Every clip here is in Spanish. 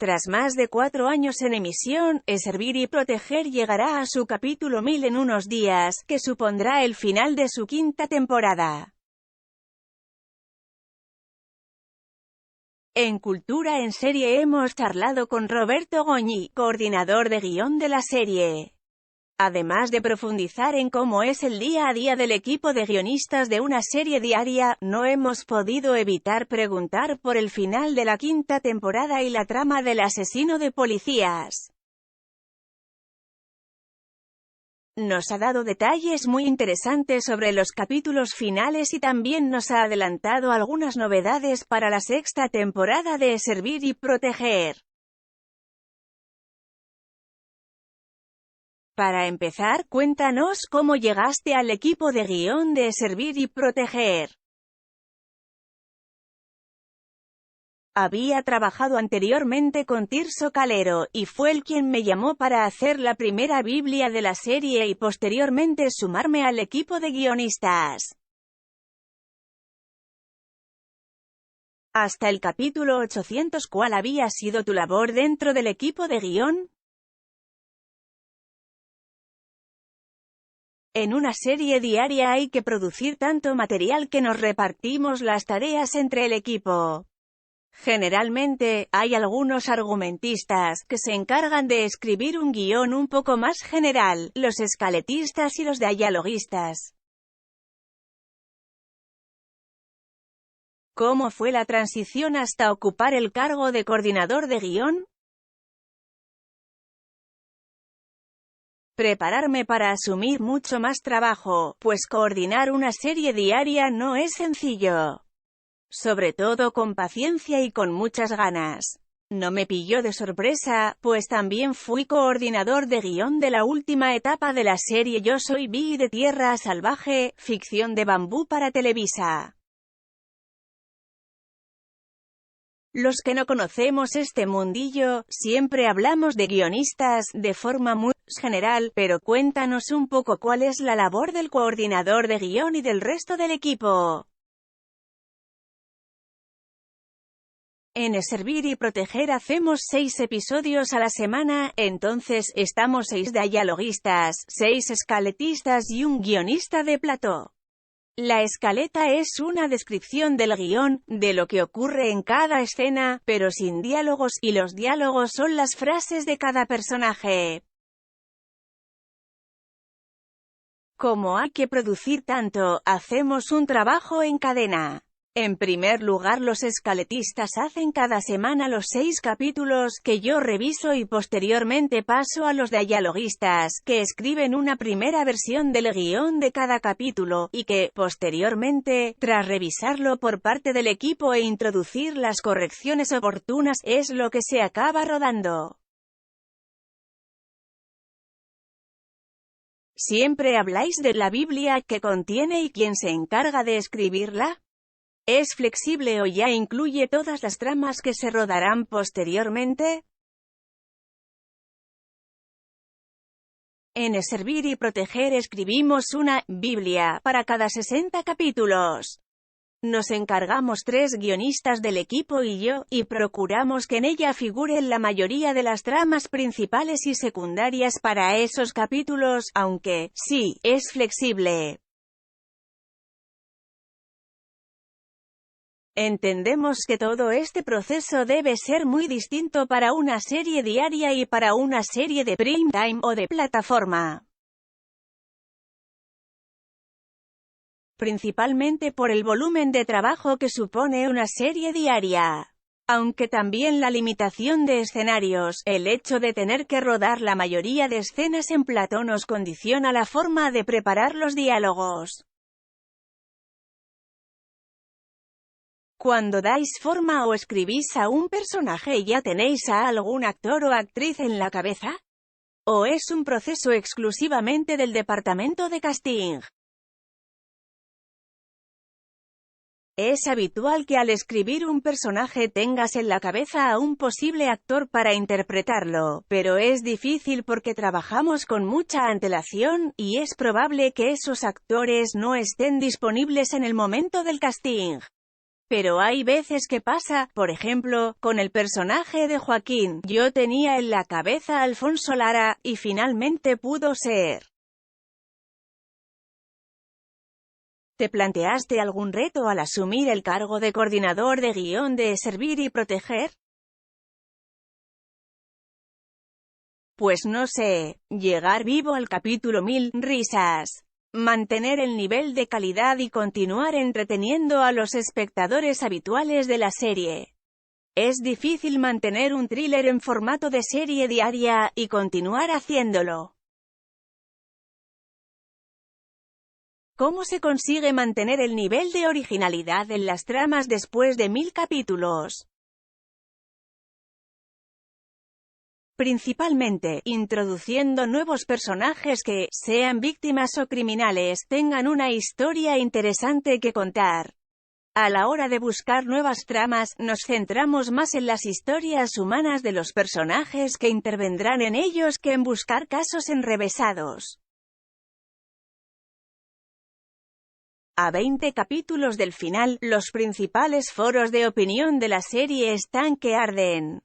Tras más de 4 años en emisión, Servir y Proteger llegará a su capítulo 1000 en unos días, que supondrá el final de su 5ª temporada. En Cultura en Serie hemos charlado con Roberto Goñi, coordinador de guión de la serie. Además de profundizar en cómo es el día a día del equipo de guionistas de una serie diaria, no hemos podido evitar preguntar por el final de la 5ª temporada y la trama del asesino de policías. Nos ha dado detalles muy interesantes sobre los capítulos finales y también nos ha adelantado algunas novedades para la 6ª temporada de Servir y Proteger. Para empezar, cuéntanos cómo llegaste al equipo de guión de Servir y Proteger. Había trabajado anteriormente con Tirso Calero, y fue él quien me llamó para hacer la primera Biblia de la serie y posteriormente sumarme al equipo de guionistas. Hasta el capítulo 800, ¿cuál había sido tu labor dentro del equipo de guión? En una serie diaria hay que producir tanto material que nos repartimos las tareas entre el equipo. Generalmente, hay algunos argumentistas que se encargan de escribir un guión un poco más general, los escaletistas y los dialoguistas. ¿Cómo fue la transición hasta ocupar el cargo de coordinador de guión? Prepararme para asumir mucho más trabajo, pues coordinar una serie diaria no es sencillo. Sobre todo con paciencia y con muchas ganas. No me pilló de sorpresa, pues también fui coordinador de guión de la última etapa de la serie Yo Soy Vi de Tierra Salvaje, ficción de Bambú para Televisa. Los que no conocemos este mundillo, siempre hablamos de guionistas, de forma muy general, pero cuéntanos un poco cuál es la labor del coordinador de guión y del resto del equipo. En Servir y Proteger hacemos 6 episodios a la semana, entonces estamos 6 dialoguistas, 6 escaletistas y un guionista de plató. La escaleta es una descripción del guión, de lo que ocurre en cada escena, pero sin diálogos, y los diálogos son las frases de cada personaje. Como hay que producir tanto, hacemos un trabajo en cadena. En primer lugar, los escaletistas hacen cada semana los 6 capítulos, que yo reviso y posteriormente paso a los dialoguistas, que escriben una primera versión del guión de cada capítulo, y que, posteriormente, tras revisarlo por parte del equipo e introducir las correcciones oportunas, es lo que se acaba rodando. ¿Siempre habláis de la Biblia que contiene y quién se encarga de escribirla? ¿Es flexible o ya incluye todas las tramas que se rodarán posteriormente? En Servir y Proteger escribimos una Biblia para cada 60 capítulos. Nos encargamos 3 guionistas del equipo y yo, y procuramos que en ella figuren la mayoría de las tramas principales y secundarias para esos capítulos, aunque, sí, es flexible. Entendemos que todo este proceso debe ser muy distinto para una serie diaria y para una serie de prime time o de plataforma. Principalmente por el volumen de trabajo que supone una serie diaria. Aunque también la limitación de escenarios, el hecho de tener que rodar la mayoría de escenas en plató nos condiciona la forma de preparar los diálogos. Cuando dais forma o escribís a un personaje, ¿ya tenéis a algún actor o actriz en la cabeza? ¿O es un proceso exclusivamente del departamento de casting? Es habitual que al escribir un personaje tengas en la cabeza a un posible actor para interpretarlo, pero es difícil porque trabajamos con mucha antelación, y es probable que esos actores no estén disponibles en el momento del casting. Pero hay veces que pasa, por ejemplo, con el personaje de Joaquín. Yo tenía en la cabeza a Alfonso Lara, y finalmente pudo ser. ¿Te planteaste algún reto al asumir el cargo de coordinador de guión de Servir y Proteger? Pues no sé, llegar vivo al capítulo 1000, risas. Mantener el nivel de calidad y continuar entreteniendo a los espectadores habituales de la serie. Es difícil mantener un thriller en formato de serie diaria, y continuar haciéndolo. ¿Cómo se consigue mantener el nivel de originalidad en las tramas después de 1000 capítulos? Principalmente, introduciendo nuevos personajes que, sean víctimas o criminales, tengan una historia interesante que contar. A la hora de buscar nuevas tramas, nos centramos más en las historias humanas de los personajes que intervendrán en ellos que en buscar casos enrevesados. A 20 capítulos del final, los principales foros de opinión de la serie están que arden.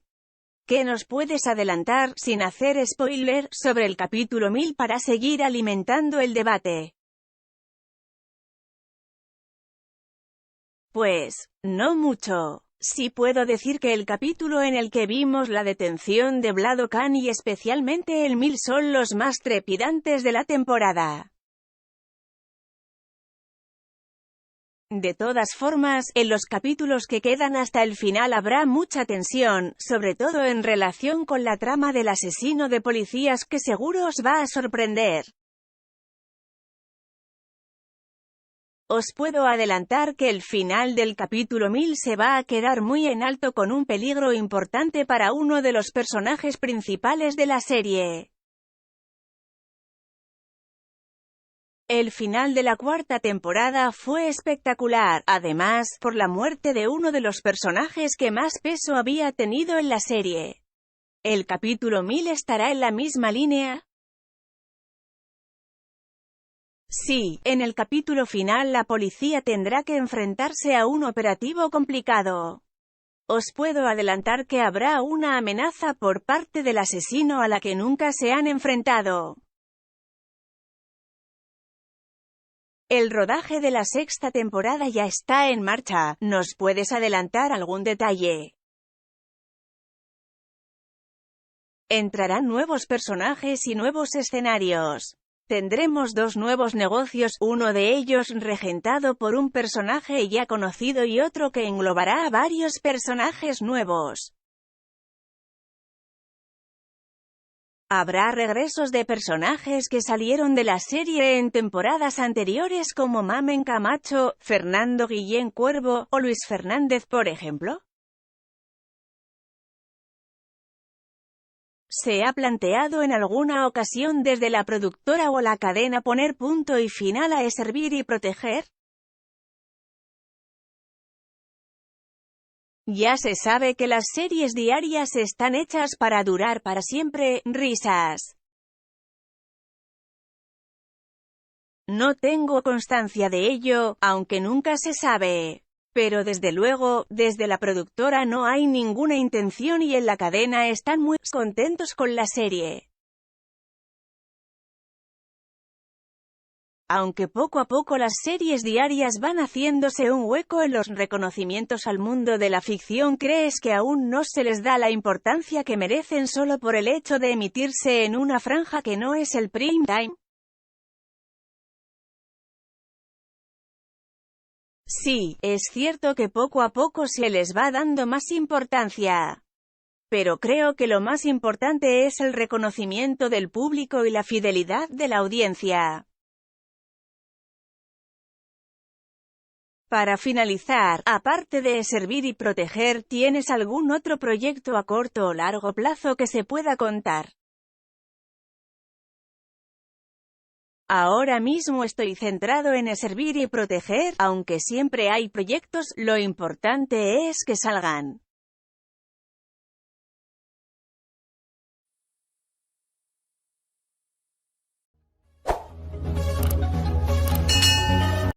¿Qué nos puedes adelantar, sin hacer spoiler, sobre el capítulo 1000 para seguir alimentando el debate? Pues, no mucho. Sí puedo decir que el capítulo en el que vimos la detención de Vlado Khan y especialmente el 1000 son los más trepidantes de la temporada. De todas formas, en los capítulos que quedan hasta el final habrá mucha tensión, sobre todo en relación con la trama del asesino de policías que seguro os va a sorprender. Os puedo adelantar que el final del capítulo 1000 se va a quedar muy en alto con un peligro importante para uno de los personajes principales de la serie. El final de la cuarta temporada fue espectacular, además, por la muerte de uno de los personajes que más peso había tenido en la serie. ¿El capítulo 1000 estará en la misma línea? Sí, en el capítulo final la policía tendrá que enfrentarse a un operativo complicado. Os puedo adelantar que habrá una amenaza por parte del asesino a la que nunca se han enfrentado. El rodaje de la sexta temporada ya está en marcha. ¿Nos puedes adelantar algún detalle? Entrarán nuevos personajes y nuevos escenarios. Tendremos dos nuevos negocios, uno de ellos regentado por un personaje ya conocido y otro que englobará a varios personajes nuevos. Habrá regresos de personajes que salieron de la serie en temporadas anteriores como Mamen Camacho, Fernando Guillén Cuervo, o Luis Fernández por ejemplo. ¿Se ha planteado en alguna ocasión desde la productora o la cadena poner punto y final a Servir y Proteger? Ya se sabe que las series diarias están hechas para durar para siempre, risas. No tengo constancia de ello, aunque nunca se sabe. Pero desde luego, desde la productora no hay ninguna intención y en la cadena están muy contentos con la serie. Aunque poco a poco las series diarias van haciéndose un hueco en los reconocimientos al mundo de la ficción, ¿crees que aún no se les da la importancia que merecen solo por el hecho de emitirse en una franja que no es el prime time? Sí, es cierto que poco a poco se les va dando más importancia. Pero creo que lo más importante es el reconocimiento del público y la fidelidad de la audiencia. Para finalizar, aparte de Servir y Proteger, ¿tienes algún otro proyecto a corto o largo plazo que se pueda contar? Ahora mismo estoy centrado en Servir y Proteger, aunque siempre hay proyectos, lo importante es que salgan.